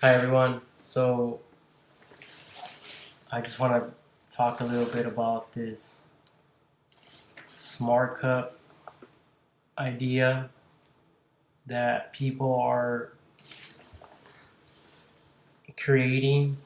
Hi everyone. So I just want to talk a little bit about this smart cup idea that people are creating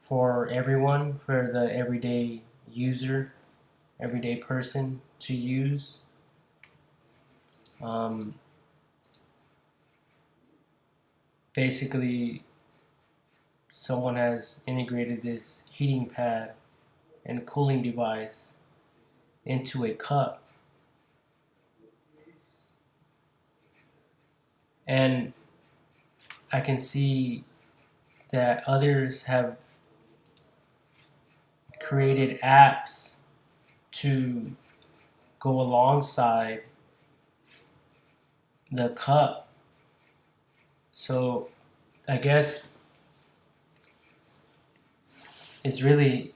for everyone, for the everyday user, everyday person to use. Um, Basically, someone has integrated this heating pad and cooling device into a cup, and I can see that others have created apps to go alongside the cup. So I guess it's really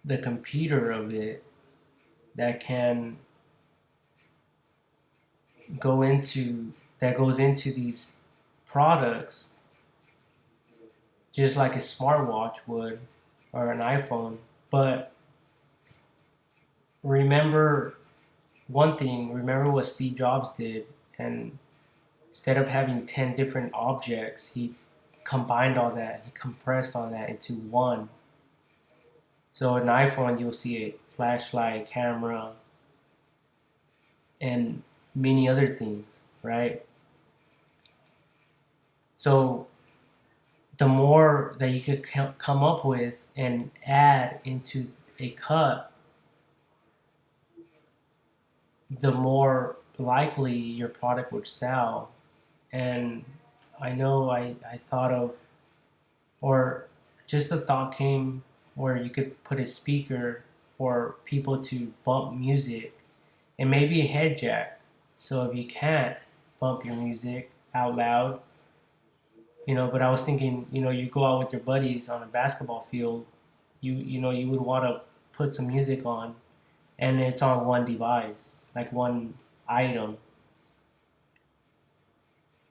the computer of it that can go into that goes into these products just like a smartwatch would or an iPhone. But remember one thing, remember what Steve Jobs did, and instead of having 10 different objects, he combined all that, he compressed all that into one. So an iPhone, you'll see a flashlight, camera, and many other things, right? So the more that you could come up with and add into a cut, the more likely your product would sell. And I know I thought of, or just the thought came where you could put a speaker for people to bump music and maybe a head jack. So if you can't bump your music out loud, but I was thinking, you go out with your buddies on a basketball field, you would want to put some music on, and it's on one device, like one item,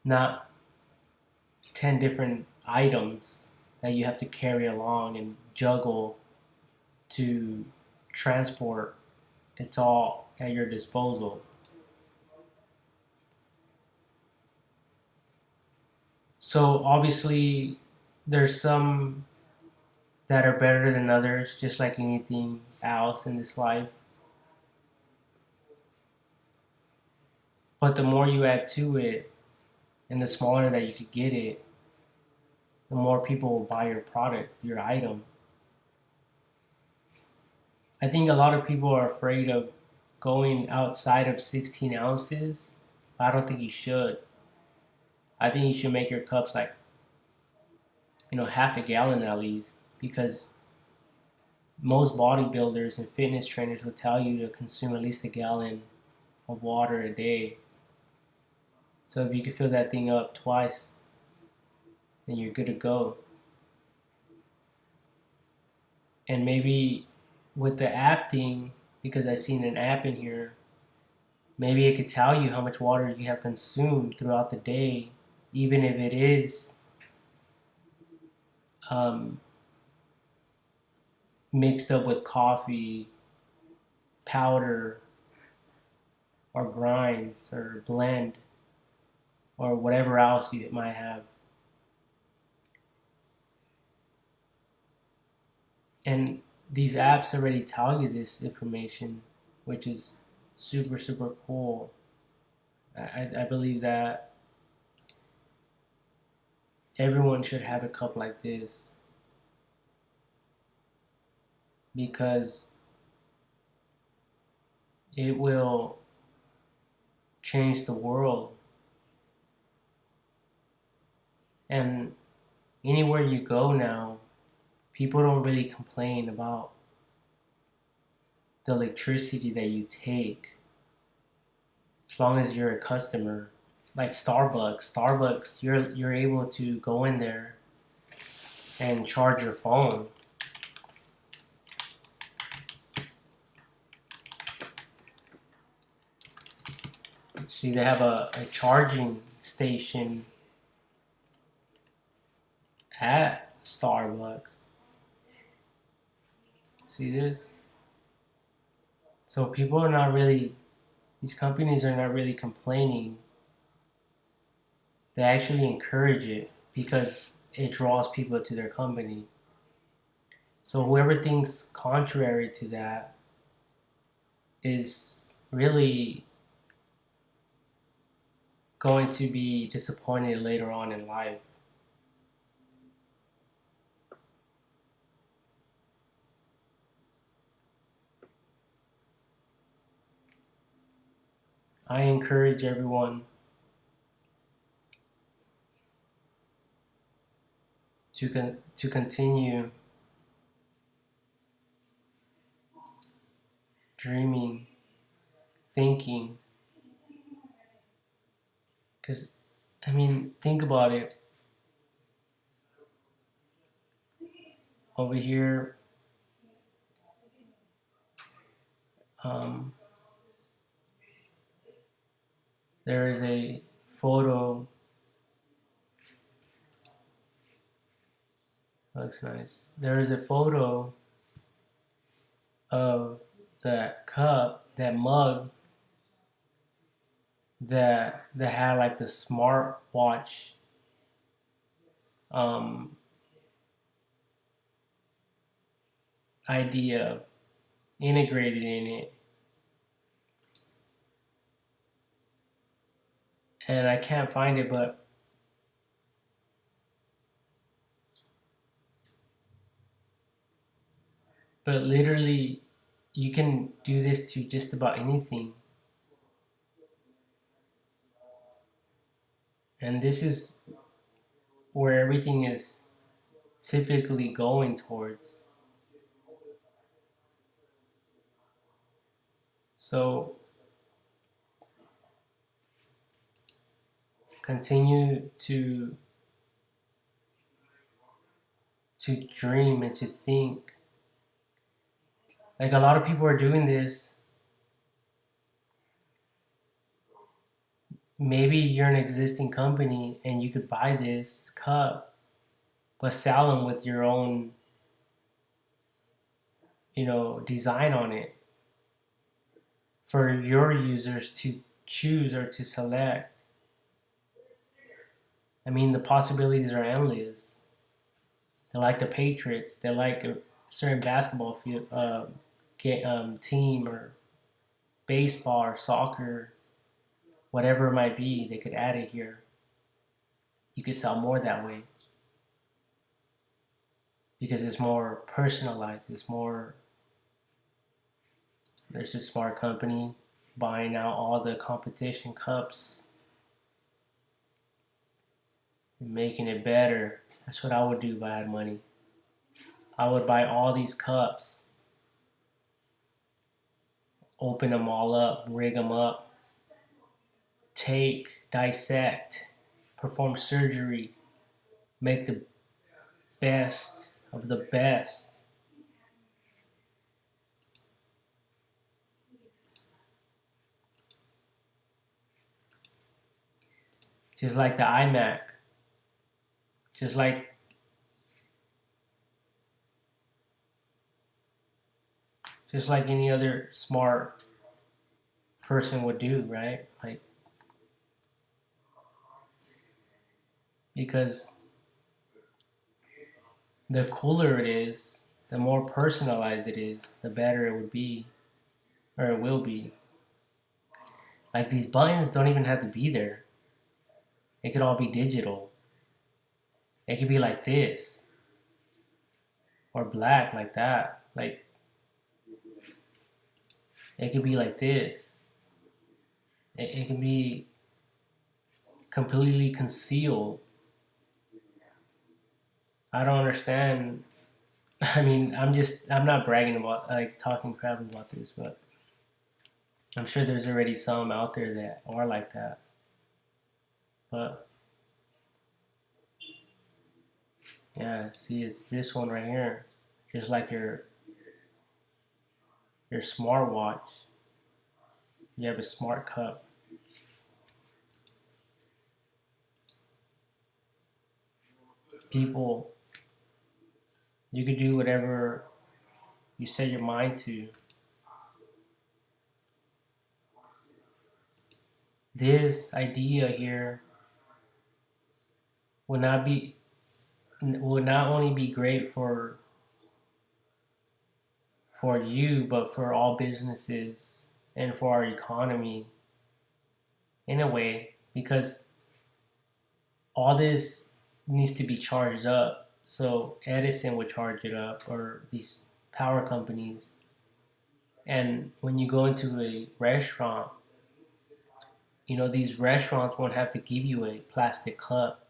not 10 different items that you have to carry along and juggle to transport. It's all at your disposal. So obviously, there's some that are better than others, just like anything else in this life. But the more you add to it, and the smaller that you could get it, the more people will buy your product, your item. I think a lot of people are afraid of going outside of 16 ounces. I don't think you should. I think you should make your cups like, half a gallon at least, because most bodybuilders and fitness trainers will tell you to consume at least a gallon of water a day. So if you can fill that thing up twice, then you're good to go. And maybe with the app thing, because I seen an app in here, maybe it could tell you how much water you have consumed throughout the day, even if it is um, mixed up with coffee, powder, or grinds, or blend, or whatever else you might have. And these apps already tell you this information, which is super, super cool. I believe that everyone should have a cup like this because it will change the world. And anywhere you go now, people don't really complain about the electricity that you take as long as you're a customer. Like Starbucks, you're able to go in there and charge your phone. See, they have a charging station at Starbucks. See this? So people are not really, these companies are not really complaining. They actually encourage it because it draws people to their company. So whoever thinks contrary to that is really going to be disappointed later on in life. I encourage everyone to continue dreaming, thinking, because I mean, think about it. Over here, um, there is a photo. Looks nice. There is a photo of that cup, that mug that had like the smartwatch um, idea integrated in it, and I can't find it, but literally, you can do this to just about anything, and this is where everything is typically going towards. So continue to dream and to think. Like a lot of people are doing this. Maybe you're an existing company and you could buy this cup, but sell them with your own, design on it for your users to choose or to select. I mean, the possibilities are endless. They like the Patriots. They like a certain basketball field, team or baseball or soccer, whatever it might be. They could add it here. You could sell more that way because it's more personalized. It's more. There's a smart company buying out all the competition cups and making it better. That's what I would do if I had money. I would buy all these cups, open them all up, rig them up, take, dissect, perform surgery, make the best of the best. Just like the iMac, just like any other smart person would do, right? Like, because the cooler it is, the more personalized it is, the better it would be, or it will be. Like these buttons don't even have to be there. It could all be digital. It could be like this, or black like that. Like it could be like this. It can be completely concealed. I don't understand. I mean, I'm not bragging about like talking crap about this, but I'm sure there's already some out there that are like that. But yeah, see, it's this one right here, just like your smartwatch. You have a smart cup. people, you could do whatever you set your mind to. This idea here would not be would not only be great for you, but for all businesses and for our economy in a way, because all this needs to be charged up. So Edison would charge it up, or these power companies. And when you go into a restaurant, these restaurants won't have to give you a plastic cup,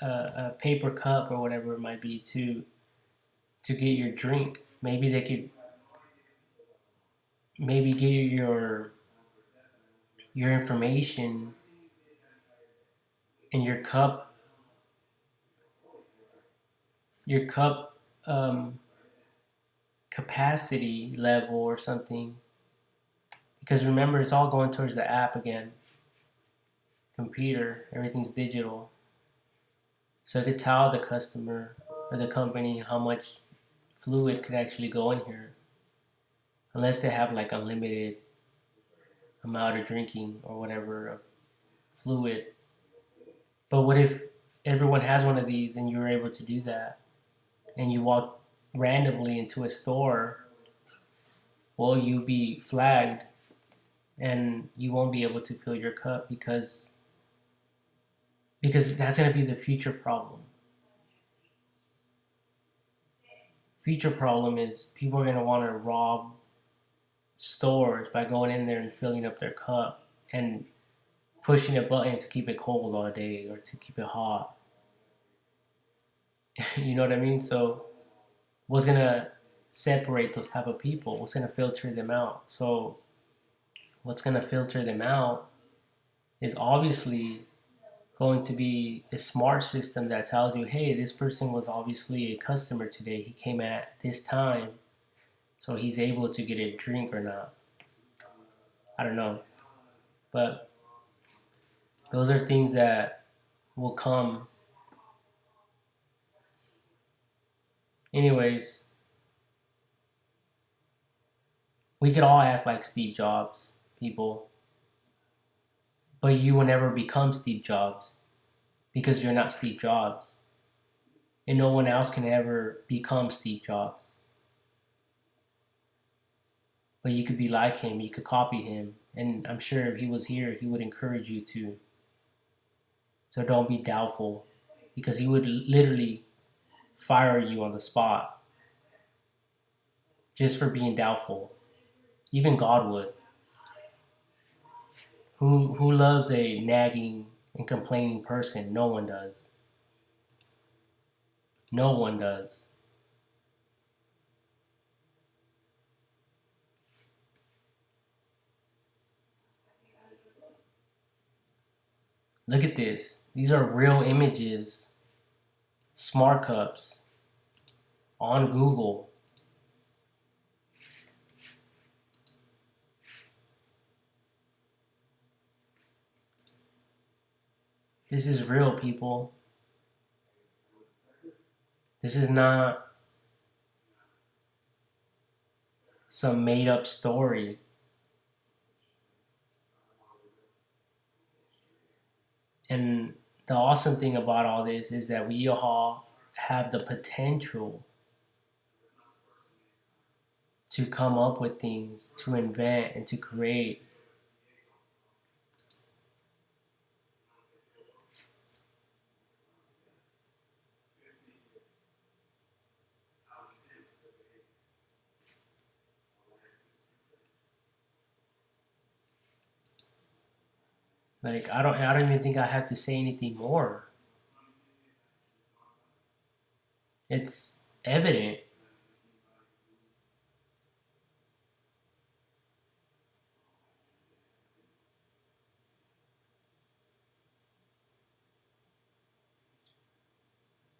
a paper cup, or whatever it might be to get your drink. Maybe they could maybe get your information and your cup capacity level or something. Because remember, it's all going towards the app again. Computer, everything's digital. So it could tell the customer or the company how much fluid could actually go in here, unless they have like unlimited amount of drinking or whatever of fluid. But what if everyone has one of these and you're able to do that, and you walk randomly into a store? Well, you'll be flagged and you won't be able to fill your cup because that's going to be the future problem. Future problem is people are going to want to rob stores by going in there and filling up their cup and pushing a button to keep it cold all day or to keep it hot. You know what I mean? So what's going to separate those type of people? What's going to filter them out? So what's going to filter them out is obviously going to be a smart system that tells you, hey, this person was obviously a customer today. He came at this time, so he's able to get a drink or not. I don't know. But those are things that will come. Anyways, we could all act like Steve Jobs, people. But you will never become Steve Jobs because you're not Steve Jobs. And no one else can ever become Steve Jobs. But you could be like him, you could copy him. And I'm sure if he was here, he would encourage you to. So don't be doubtful, because he would literally fire you on the spot just for being doubtful. Even God would. Who loves a nagging and complaining person? No one does. No one does. Look at this. These are real images. Smart cups on Google. This is real, people. This is not some made up story. And the awesome thing about all this is that we all have the potential to come up with things, to invent, and to create. Like I don't even think I have to say anything more. It's evident.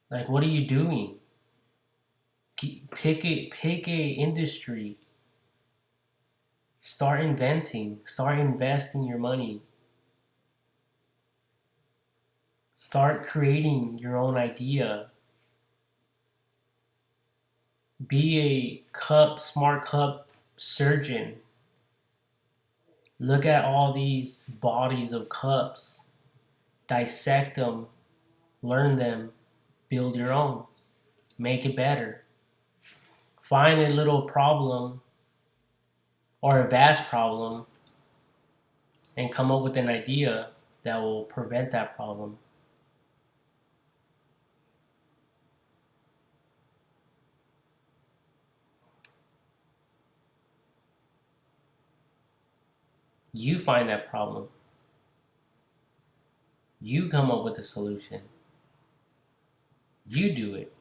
Like, what are you doing? Pick a industry. Start inventing. Start investing your money. Start creating your own idea. Be smart cup surgeon. Look at all these bodies of cups, dissect them, learn them, build your own, make it better. Find a little problem or a vast problem and come up with an idea that will prevent that problem. You find that problem. You come up with a solution. You do it.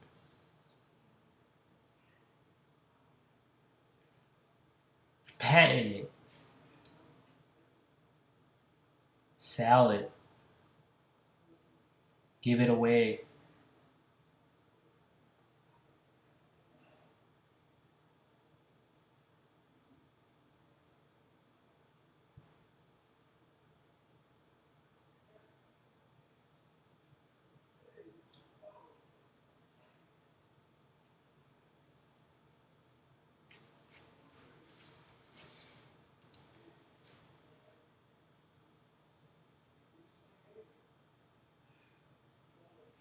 Patent it. Sell it. Give it away.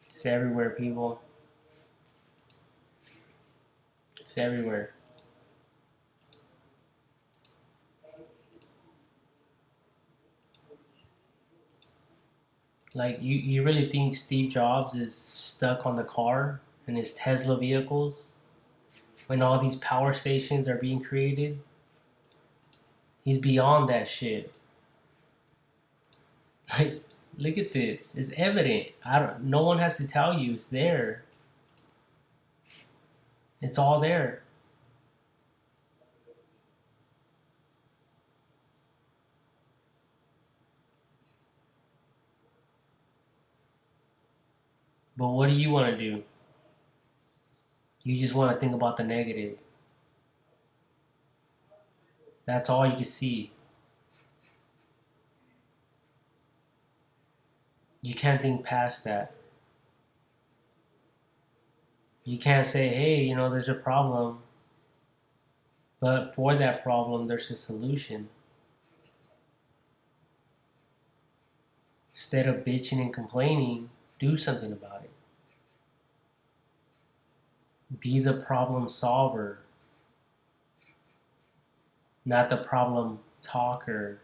It's everywhere, people. It's everywhere. Like, you really think Steve Jobs is stuck on the car and his Tesla vehicles when all these power stations are being created? He's beyond that shit. Like, look at this. It's evident. No one has to tell you. It's there. It's all there. But what do you want to do? You just want to think about the negative. That's all you can see. You can't think past that. You can't say, hey, there's a problem, but for that problem, there's a solution. Instead of bitching and complaining, do something about it. Be the problem solver, not the problem talker.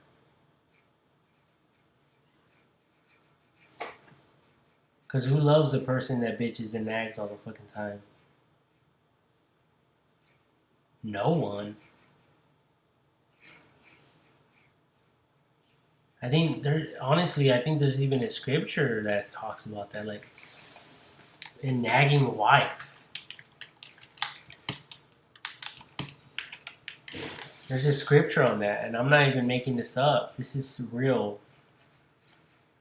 Because who loves a person that bitches and nags all the fucking time? No one. I think honestly, I think there's even a scripture that talks about that, like a nagging wife. There's a scripture on that, and I'm not even making this up. This is real.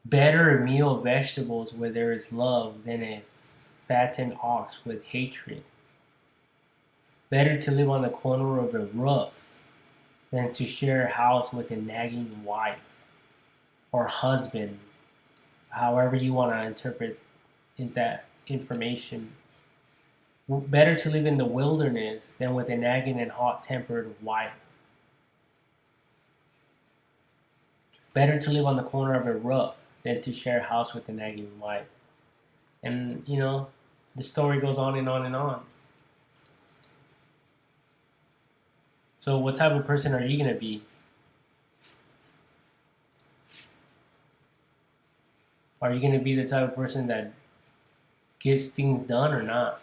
Better a meal of vegetables where there is love than a fattened ox with hatred. Better to live on the corner of a roof than to share a house with a nagging wife or husband, however you want to interpret that information. Better to live in the wilderness than with a nagging and hot-tempered wife. Better to live on the corner of a roof than to share a house with a nagging wife. And, the story goes on and on and on. So what type of person are you going to be? Are you going to be the type of person that gets things done or not?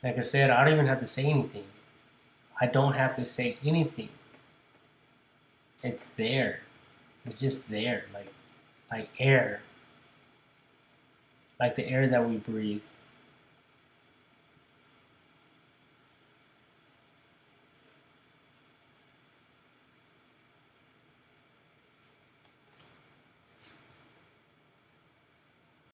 Like I said, I don't even have to say anything. I don't have to say anything. It's there. It's just there, like air. Like the air that we breathe.